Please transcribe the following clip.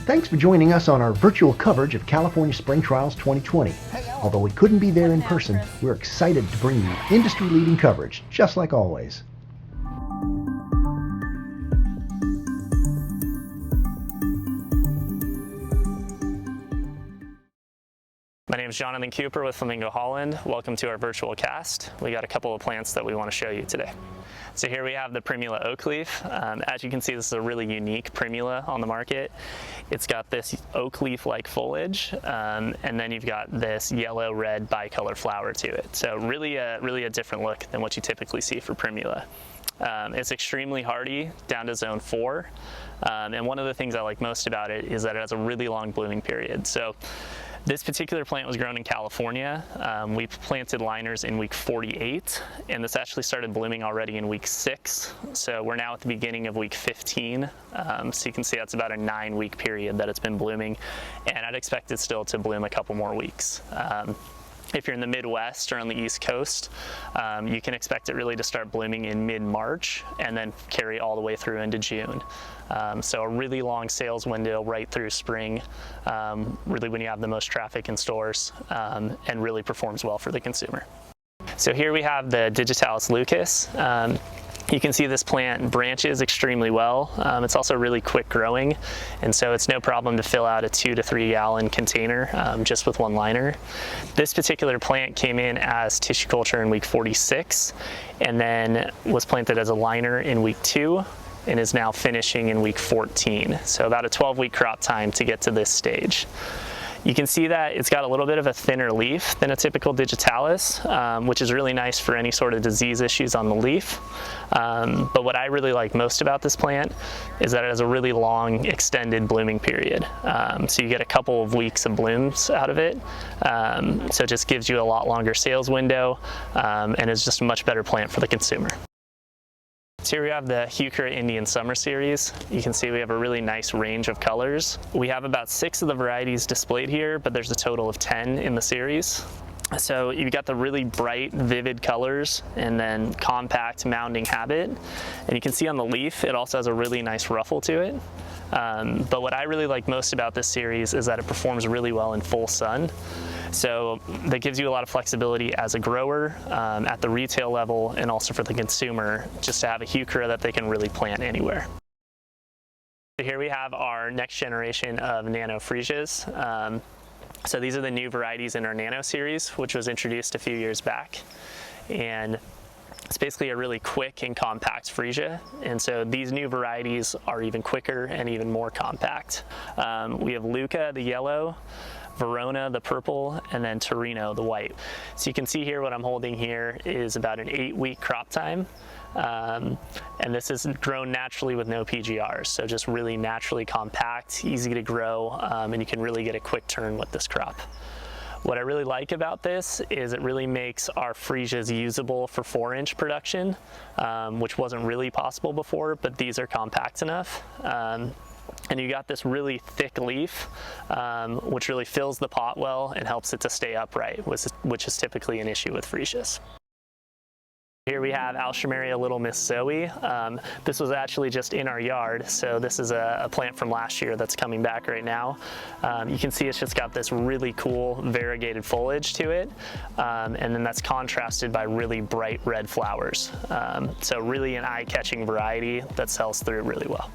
Thanks for joining us on our virtual coverage of California Spring Trials 2020. Although we couldn't be there in person, we're excited to bring you industry-leading coverage, just like always. My name is Jonathan Cooper with Flamingo Holland. Welcome to our VirtualCAST. We got a couple of plants that we want to show you today. So here we have the Pramila Oak Leaf. As you can see, this is a really unique primula on the market. It's got this oak leaf-like foliage, and then you've got this yellow-red bicolor flower to it. So really a different look than what you typically see for primula. It's extremely hardy, down to zone 4. And one of the things I like most about it is that it has a really long blooming period. So this particular plant was grown in California. We planted liners in week 48, and this actually started blooming already in week 6. So we're now at the beginning of week 15. So you can see that's about a 9-week period that it's been blooming, and I'd expect it still to bloom a couple more weeks. If you're in the Midwest or on the East Coast, you can expect it really to start blooming in mid-March and then carry all the way through into June. So a really long sales window right through spring, really when you have the most traffic in stores, and really performs well for the consumer. So here we have the Digitalis Lucas. You can see this plant branches extremely well. It's also really quick growing, and so it's no problem to fill out a 2 to 3 gallon container just with one liner. This particular plant came in as tissue culture in week 46, and then was planted as a liner in week 2, and is now finishing in week 14. So about a 12-week crop time to get to this stage. You can see that it's got a little bit of a thinner leaf than a typical Digitalis, which is really nice for any sort of disease issues on the leaf. But what I really like most about this plant is that it has a really long extended blooming period. So you get a couple of weeks of blooms out of it. So it just gives you a lot longer sales window, and is just a much better plant for the consumer. So here we have the Heuchera Indian Summer Series. You can see we have a really nice range of colors. We have about 6 of the varieties displayed here, but there's a total of 10 in the series. So you've got the really bright, vivid colors, and then compact mounding habit. And you can see on the leaf, it also has a really nice ruffle to it. But what I really like most about this series is that it performs really well in full sun. So that gives you a lot of flexibility as a grower, at the retail level, and also for the consumer, just to have a heuchera that they can really plant anywhere. So here we have our next generation of Nano freesias. So these are the new varieties in our Nano series, which was introduced a few years back. And it's basically a really quick and compact freesia, and so these new varieties are even quicker and even more compact. We have Luca, the yellow, Verona, the purple, and then Torino, the white. So you can see here what I'm holding here is about an 8-week crop time. And this is grown naturally with no PGRs, so just really naturally compact, easy to grow, and you can really get a quick turn with this crop. What I really like about this is it really makes our freesias usable for 4-inch production, which wasn't really possible before, but these are compact enough. And you got this really thick leaf, which really fills the pot well and helps it to stay upright, which is typically an issue with freesias. Here we have Alstroemeria Little Miss Zoe. This was actually just in our yard, so this is a plant from last year that's coming back right now. You can see it's just got this really cool variegated foliage to it, and then that's contrasted by really bright red flowers. So really an eye-catching variety that sells through really well.